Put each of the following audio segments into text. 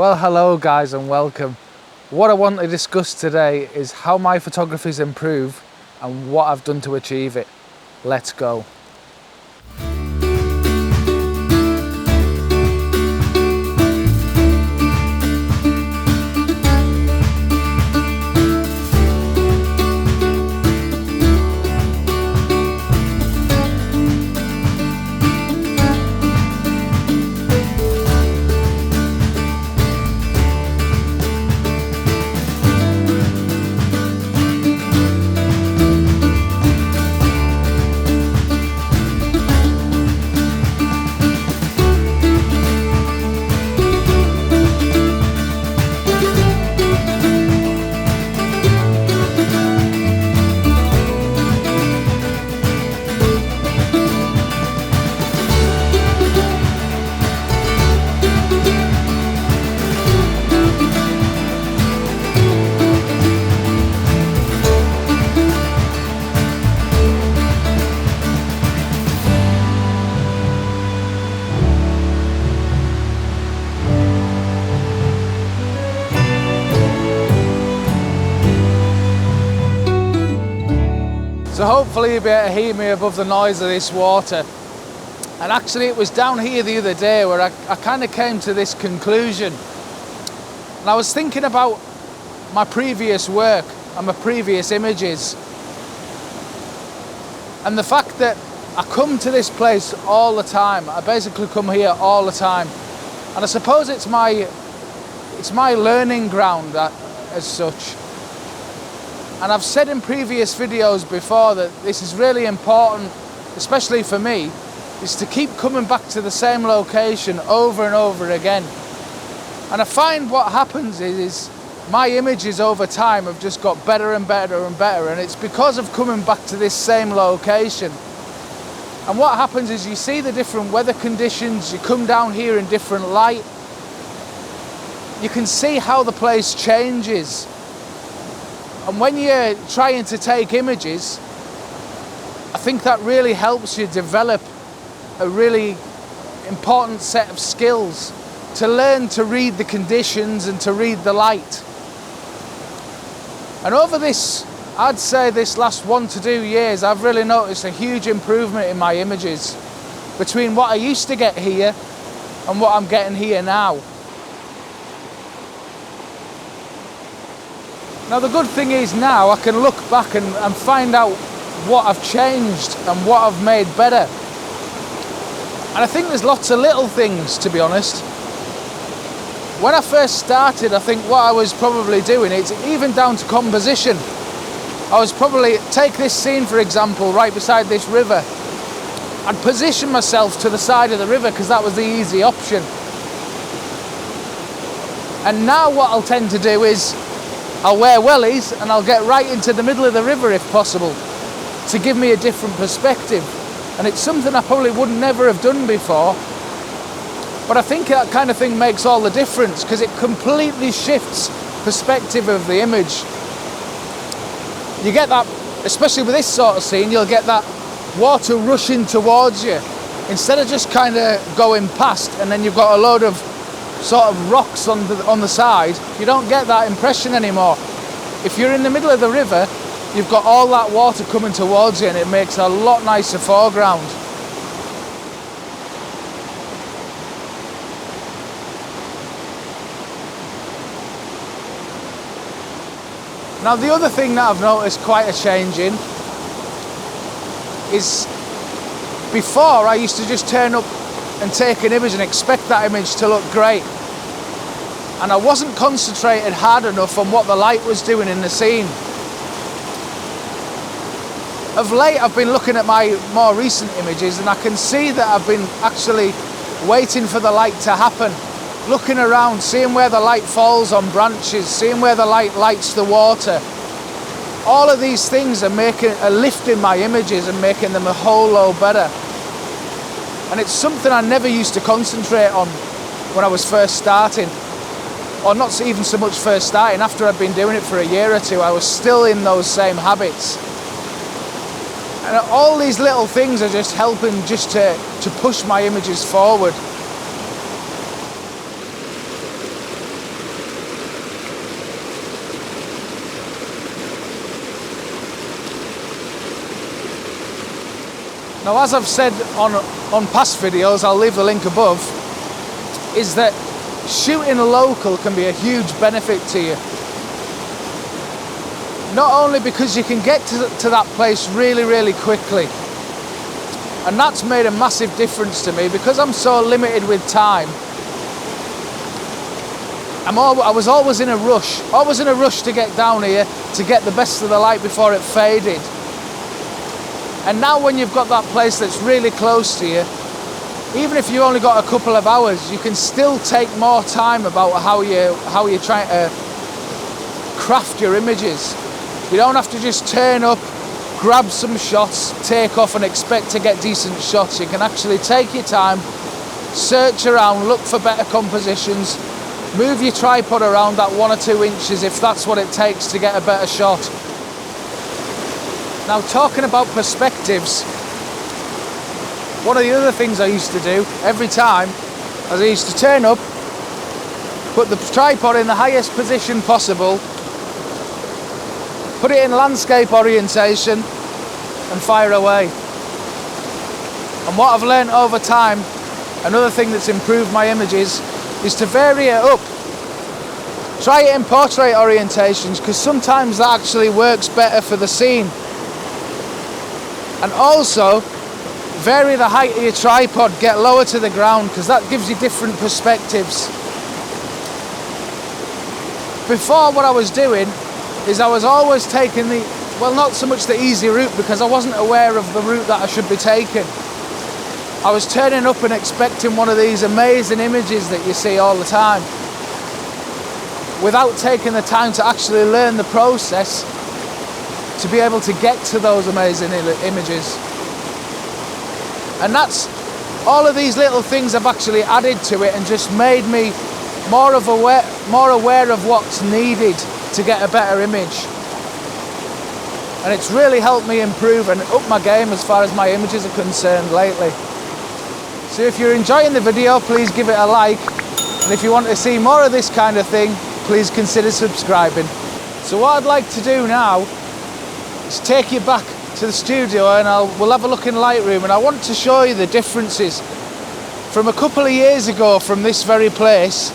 Well, hello guys and welcome. What I want to discuss today is how my photography's improved and what I've done to achieve it. Let's go. So hopefully you'll be able to hear me above the noise of this water. And actually it was down here the other day where I kind of came to this conclusion. And I was thinking about my previous work and my previous images. And the fact that I come to this place all the time. I basically come here all the time. And I suppose it's my learning ground as such. And I've said in previous videos before that this is really important, especially for me, is to keep coming back to the same location over and over again. And I find what happens is my images over time have just got better and better and better, and it's because of coming back to this same location. And what happens is you see the different weather conditions, you come down here in different light, you can see how the place changes. And when you're trying to take images, I think that really helps you develop a really important set of skills to learn to read the conditions and to read the light. And over this, I'd say this last 1 to 2 years, I've really noticed a huge improvement in my images between what I used to get here and what I'm getting here now. Now the good thing is now I can look back and find out what I've changed and what I've made better. And I think there's lots of little things, to be honest. When I first started, I think what I was probably doing, it's even down to composition. I was probably, take this scene for example, right beside this river. I'd position myself to the side of the river because that was the easy option. And now what I'll tend to do is I'll wear wellies and I'll get right into the middle of the river if possible to give me a different perspective. And it's something I probably would never have done before. But I think that kind of thing makes all the difference because it completely shifts perspective of the image. You get that, especially with this sort of scene, you'll get that water rushing towards you instead of just kind of going past and then you've got a load of sort of rocks on the side. You don't get that impression anymore. If you're in the middle of the river, you've got all that water coming towards you and it makes a lot nicer foreground. Now the other thing that I've noticed quite a change in is before I used to just turn up and take an image and expect that image to look great. And I wasn't concentrated hard enough on what the light was doing in the scene. Of late I've been looking at my more recent images and I can see that I've been actually waiting for the light to happen. Looking around, seeing where the light falls on branches, seeing where the light lights the water. All of these things are lifting my images and making them a whole lot better. And it's something I never used to concentrate on when I was first starting. Or not even so much first starting, after I'd been doing it for a year or two, I was still in those same habits. And all these little things are just helping just to push my images forward. Now, as I've said on past videos, I'll leave the link above, is that shooting local can be a huge benefit to you. Not only because you can get to that place really, really quickly, and that's made a massive difference to me because I'm so limited with time. I was always in a rush to get down here to get the best of the light before it faded. And now when you've got that place that's really close to you, even if you only got a couple of hours, you can still take more time about how you're trying to craft your images. You don't have to just turn up, grab some shots, take off and expect to get decent shots. You can actually take your time, search around, look for better compositions, move your tripod around that 1 or 2 inches if that's what it takes to get a better shot. Now, talking about perspectives, one of the other things I used to do every time is I used to turn up, put the tripod in the highest position possible, put it in landscape orientation and fire away. And what I've learned over time, another thing that's improved my images, is to vary it up. Try it in portrait orientations because sometimes that actually works better for the scene. And also vary the height of your tripod, get lower to the ground because that gives you different perspectives. Before, what I was doing is I was always taking not so much the easy route because I wasn't aware of the route that I should be taking. I was turning up and expecting one of these amazing images that you see all the time without taking the time to actually learn the process to be able to get to those amazing images. And that's all of these little things I've actually added to it and just made me more aware of what's needed to get a better image. And it's really helped me improve and up my game as far as my images are concerned lately. So if you're enjoying the video, please give it a like, and if you want to see more of this kind of thing, please consider subscribing. So what I'd like to do now is take you back to the studio and we'll have a look in Lightroom, and I want to show you the differences from a couple of years ago from this very place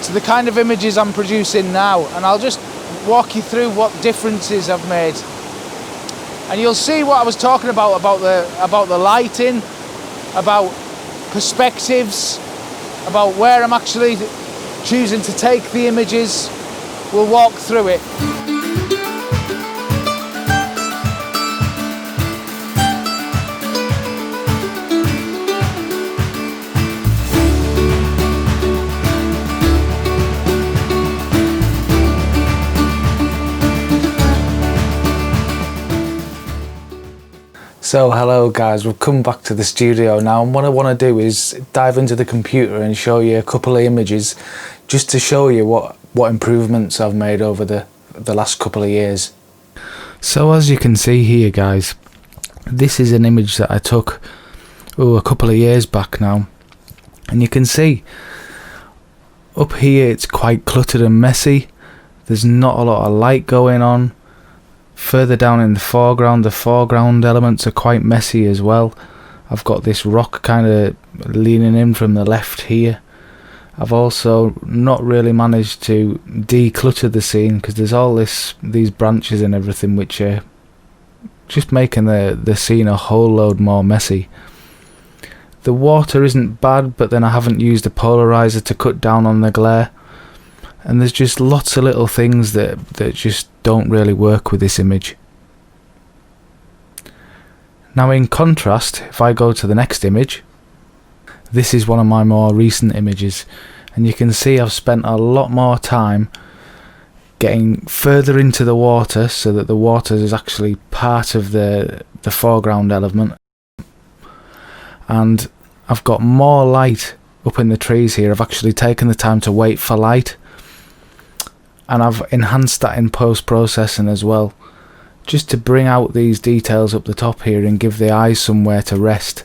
to the kind of images I'm producing now, and I'll just walk you through what differences I've made. And you'll see what I was talking about the lighting, about perspectives, about where I'm actually choosing to take the images. We'll walk through it. So hello guys, we've come back to the studio now, and what I want to do is dive into the computer and show you a couple of images just to show you what improvements I've made over the last couple of years. So as you can see here guys, this is an image that I took a couple of years back now, and you can see up here it's quite cluttered and messy. There's not a lot of light going on. Further down in the foreground elements are quite messy as well. I've got this rock kind of leaning in from the left here. I've also not really managed to declutter the scene because there's all these branches and everything which are just making the scene a whole load more messy. The water isn't bad, but then I haven't used a polarizer to cut down on the glare. And there's just lots of little things that just don't really work with this image. Now in contrast, if I go to the next image, this is one of my more recent images, and you can see I've spent a lot more time getting further into the water so that the water is actually part of the foreground element, and I've got more light up in the trees here. I've actually taken the time to wait for light, and I've enhanced that in post-processing as well, just to bring out these details up the top here and give the eyes somewhere to rest.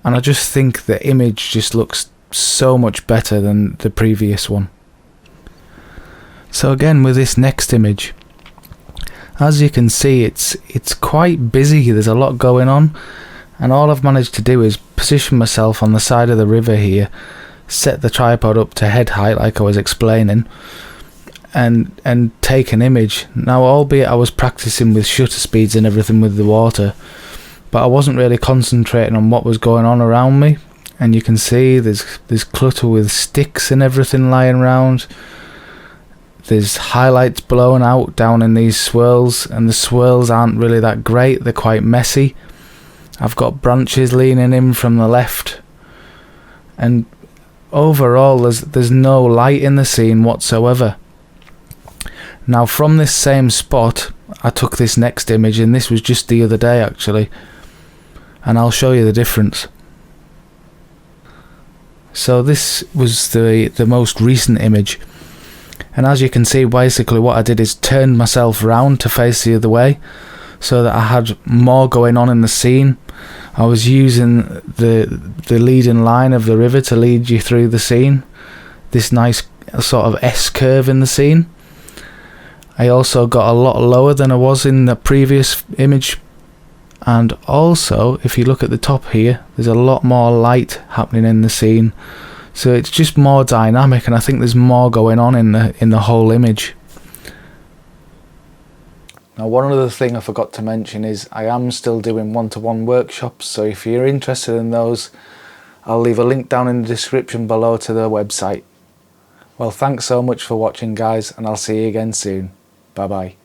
And I just think the image just looks so much better than the previous one. So again, with this next image, As you can see, it's quite busy. There's a lot going on, and all I've managed to do is position myself on the side of the river here, set the tripod up to head height like I was explaining, and take an image. Now, albeit I was practicing with shutter speeds and everything with the water, but I wasn't really concentrating on what was going on around me. And you can see there's clutter with sticks and everything lying around. There's highlights blown out down in these swirls, and the swirls aren't really that great, they're quite messy. I've got branches leaning in from the left, and overall there's no light in the scene whatsoever. Now, from this same spot I took this next image, and this was just the other day actually, and I'll show you the difference. So this was the most recent image, and as you can see, basically what I did is turned myself round to face the other way so that I had more going on in the scene. I was using the leading line of the river to lead you through the scene, this nice sort of S curve in the scene. I also got a lot lower than I was in the previous image, and also if you look at the top here, there's a lot more light happening in the scene, so it's just more dynamic, and I think there's more going on in the whole image. Now, one other thing I forgot to mention is I am still doing one-to-one workshops, so if you're interested in those, I'll leave a link down in the description below to the website. Well, thanks so much for watching, guys, and I'll see you again soon. Bye bye.